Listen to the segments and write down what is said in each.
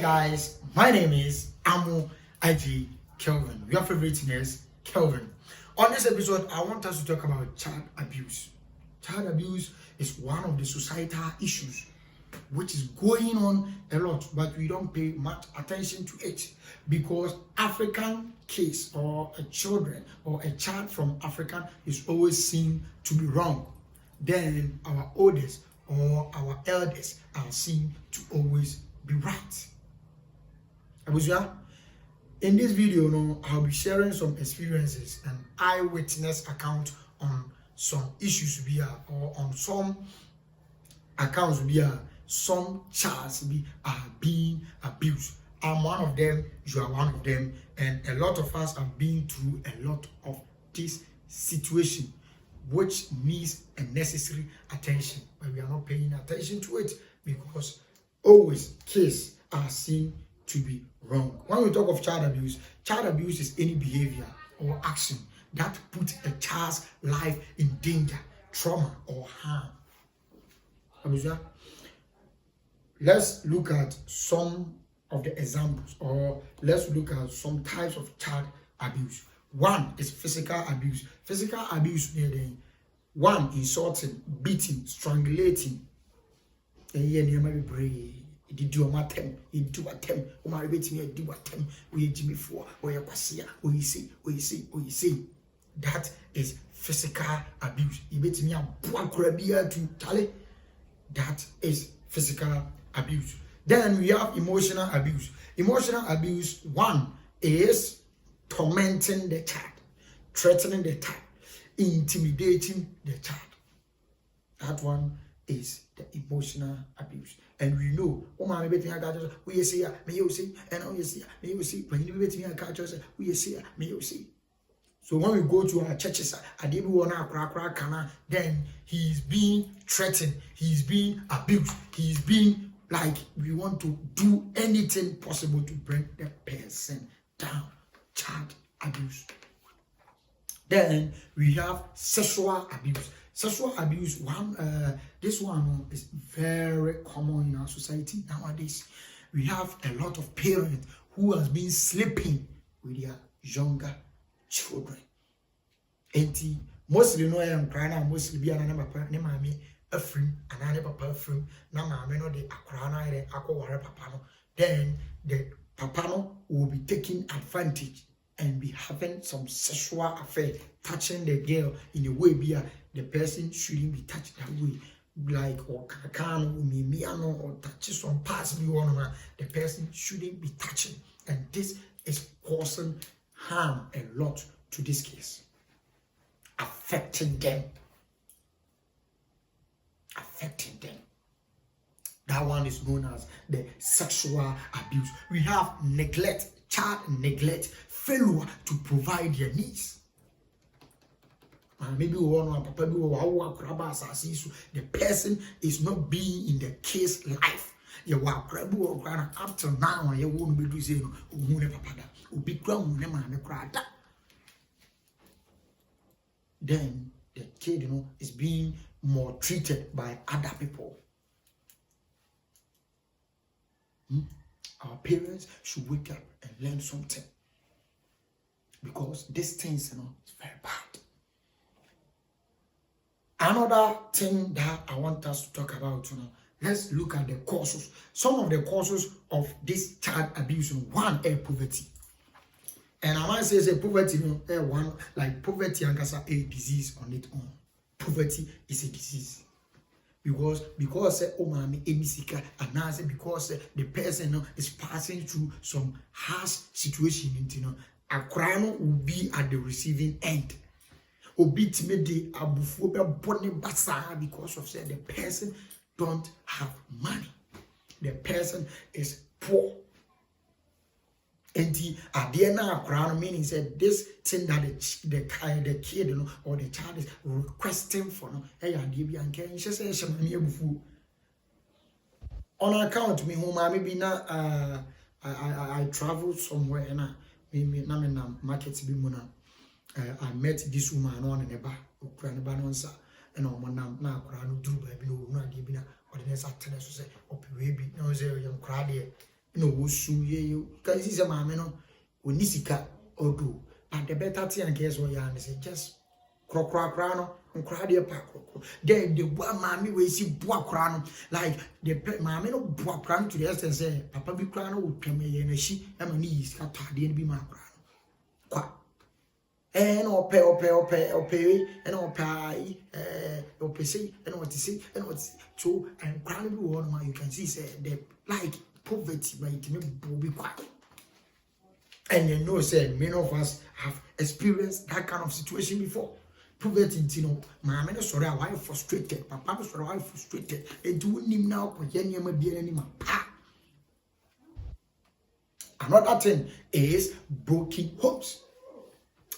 guys, my name is Amu IG Kelvin. Your favorite nurse, Kelvin. On this episode, I want us to talk about child abuse. Child abuse is one of the societal issues which is going on a lot, but we don't pay much attention to it because African kids or a children or a child from Africa is always seen to be wrong. Then our oldest or our eldest are seen to always be right. In this video, I'll be sharing some experiences and eyewitness account on some issues or on some accounts some childs are being abused. I'm one of them, you are one of them, and a lot of us have been through a lot of this situation which needs a necessary attention, but we are not paying attention to it because always kids are seen to be wrong. When we talk of child abuse is any behavior or action that puts a child's life in danger, trauma, or harm. Let's look at some of the examples, or let's look at some types of child abuse. One is physical abuse. Physical abuse means one, insulting, beating, strangulating. Did you matem? You do attempt. Omar beat me. Do attempt. We Jimmy for. Or you pasia. Or you see. That is physical abuse. You beat me a buakrabia to tally. That is physical abuse. Then we have emotional abuse. Emotional abuse, one is tormenting the child, threatening the child, intimidating the child. That one is the emotional abuse. And we know, we see, so when we go to our churches, then he's being threatened, he's being abused, he's being like we want to do anything possible to bring the person down. Child abuse. Then we have sexual abuse. Sexual abuse, this one is very common in our society nowadays. We have a lot of parents who has been sleeping with their younger children. And mostly no I am crying, mostly be an mammy a friend, and I never perfume, na mammy no de akrana de akoware papano. Then the papano will be taking advantage and be having some sexual affair, touching the girl in a way the person shouldn't be touched that way. Like or kakan or mimiano or touches some parts the person shouldn't be touching. And this is causing harm a lot to this case. Affecting them. That one is known as the sexual abuse. We have neglect, child neglect, failure to provide their needs. Maybe the person is not being in the case life. Up till now, you won't be doing then the kid, is being maltreated by other people. Our parents should wake up and learn something because these things, is very bad. Another thing that I want us to talk about, let's look at the causes. Some of the causes of this child abuse. One, poverty. And I might say poverty, one like poverty and a disease on its own. Poverty is a disease. Because the person is passing through some harsh situation, a crime will be at the receiving end. Because of the person don't have money. The person is poor. And the meaning said this thing that the kid or the child is requesting for on account me whom maybe now I traveled somewhere and I market I met this woman on a bar and on now do baby no or the next attendance say, oh, baby, no, young crowd no wusu ye can see some mama no onisika odo but the better thing and guess what you say just krokra no nkra de pa krokro then the boy mama we see boa kra no like the mama no boa kra to the extent say papa bi kra no wotwam ye na hyi e ma ni iska tade bi ma kra no kwa and ope and opesi and what to say and what so and kra no bi one you can see say the like poverty by it me be quiet. And you know, say many of us have experienced that kind of situation before. Poverty, you know, mama no sorry, why frustrated, papa no sorry, why frustrated. And do him now, Koyanya may be any man. Another thing is broken homes.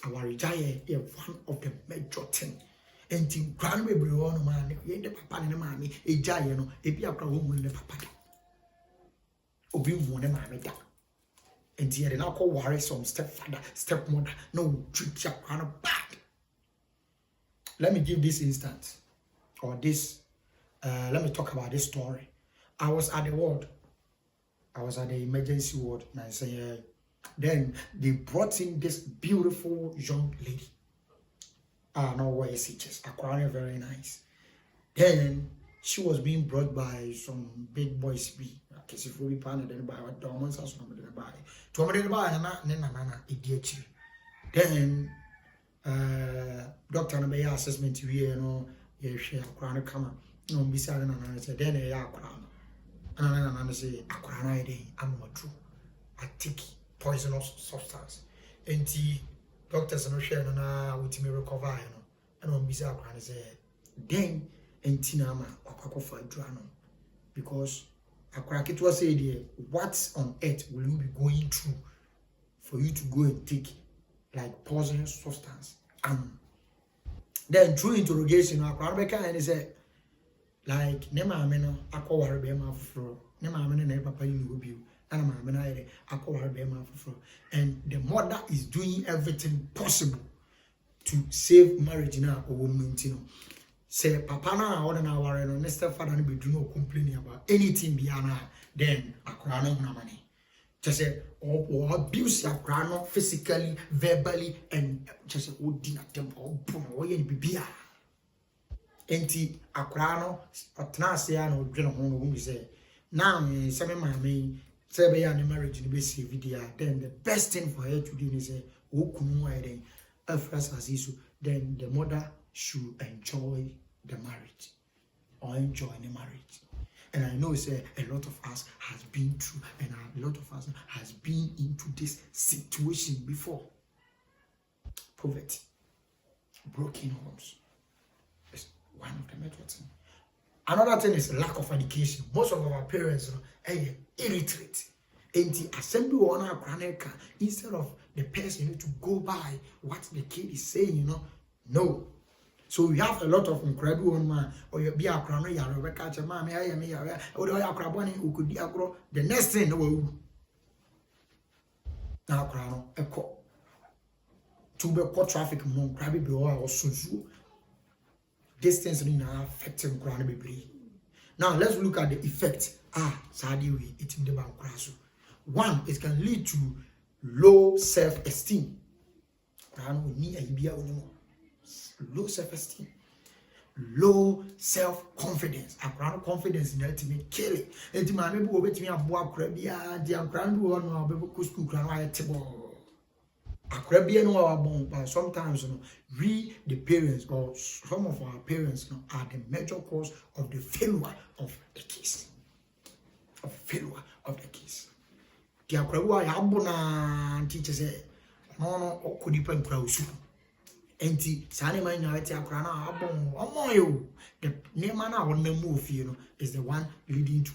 Our retire is one of the major things. And in grand baby on man, the papa and the mammy, a giant, no, a be a home with the papa. Obi won a mammy down. And here they now call worry some stepfather, stepmother, no treat your crown bad. Let me give this instance or this. Let me talk about this story. I was at the ward. I was at the emergency ward, and I say, then they brought in this beautiful young lady. I know where she is. A crown very nice. Then she was being brought by some big boys. Because if we pan then by what dormants as somebody by to somebody by nana idiot. Then doctor no be assessment we no ye share crown come no be say na say then e crown and say crown na dey am true I take poisonous substance and doctors no share na with me recover no and on be say crown say then entina ma akwakofa adura because Akwarakit was said, what on earth will you be going through for you to go and take like poisonous substance? Then through interrogation, Akwarakit and he said, like, Nema Ameno, Akwa Bema for Nema Amena, Papa, you will be, and Mamma, Akwa Bema for. And the mother is doing everything possible to save marriage now or woman. Say papa na order na worry no next father no be do no complaining about anything biana then akra no na money just say or abuse akra no physically verbally and just say o di na tem o bu no ye bibia enti akra no otna se ya no dwene ho no be say now say me mama say be ya na marriage no be save video then the best thing for her to do is say o kunu wa then afras asisu then the mother should enjoy the marriage or enjoy the marriage. And I know say a lot of us has been through and a lot of us has been into this situation before. Poverty, broken homes is one of the methods. Another thing is lack of education. Most of our parents are illiterate. And the assembly owner instead of the person to go by what the kid is saying, no. So we have a lot of incredible man or you be a crown, you are catch a man, I am here, or you are craboni who could be a grow. The next thing, now crown, a call. To be caught traffic, non crabby below or so. Distance in affecting crown baby. Now let's look at the effect. Sadly, it's in the bank crash. One, it can lead to low self-esteem. Crown will need a beer anymore. Low self-esteem, low self-confidence. Around confidence in the ultimate killing. And my maybe over to me a boy crabia, the grand one or baby school crown table. A crabia no our bone, but sometimes we the parents or some of our parents are the major cause of the failure of the case. Of failure of the case. The crabua yabona teachers say no could depend crowd. Enti sane man nyawati akra na abon omoyo the name na won na move is the one leading to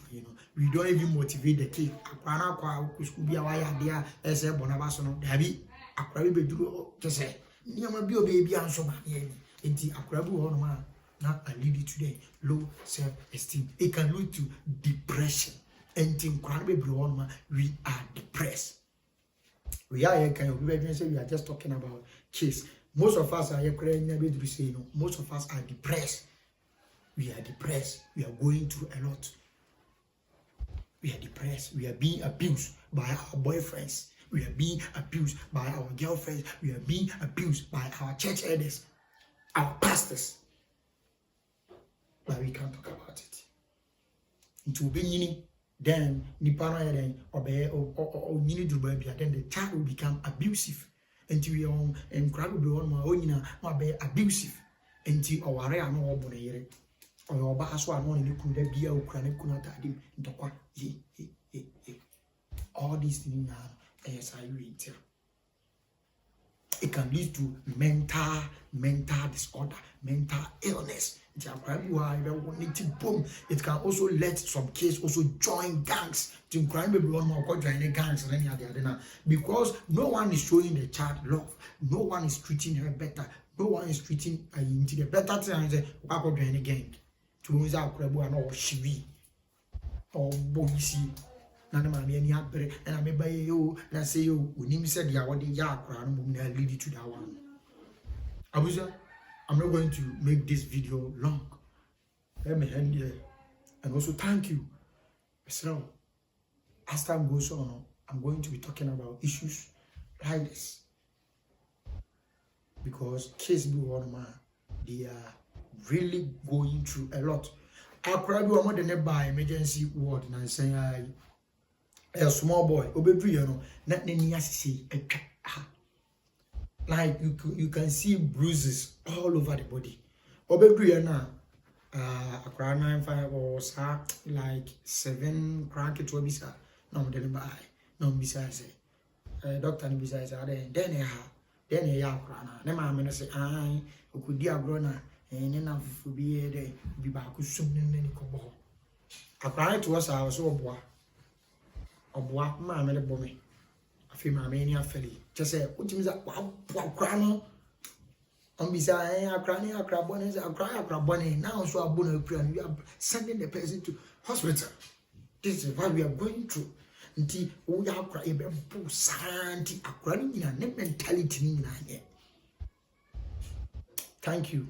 we don't even motivate the kid akra na kwa school bia wa ya dia ese bonaba so no dabi akra be duro to say niam bi obi anso ba ye enti akra bi ho no ma na lead to the low self esteem. It can lead to depression. Enti akra be bro no ma we are depressed. We are here can we say we are just talking about case. Most of us are most of us are depressed. We are depressed. We are going through a lot. We are depressed. We are being abused by our boyfriends. We are being abused by our girlfriends. We are being abused by our church elders, our pastors. But we can't talk about it. Into being then then the child will become abusive. Until we on and crowd will be on my own abusive. Until our area no obonere. Or Baswa one in the could be a Ukraine could him into what all these things now as I read. It can lead to mental disorder, mental illness. It can also let some kids also join gangs. Because no one is showing the child love, no one is treating her better, no one is treating her into the better thing. Why join a gang? To use our crab or shivi or boisi. Nana mammy any happy, and I may buy you, and I say you, when him said, ya what the yak crown will lead you to that one. Abuja, I'm not going to make this video long. Let me end here and also thank you. So, as time goes on, I'm going to be talking about issues like this because kids be one man, they are really going through a lot. I cried more than a by emergency ward and saying a small boy, not like you can see bruises all over the body. Obebriana, a crown 9-5 or like 7 crank it will be sir. No, then buy, no, besides, doctor, besides, then a yard crown. Then my say, I could dear grown and enough for be a day, be back soon in any cobo. I cried to us, I was so boy. A boy, mamma, bommy. I feel my mania felly. Just say, what means that crown? On beside a cranny, a crab bonnet, a cry, a crab bonnet. Now, so a bonnet, we are sending the person to hospital. This is what we are going through. Until we are crying, Santi, a crying in a mentality. Thank you.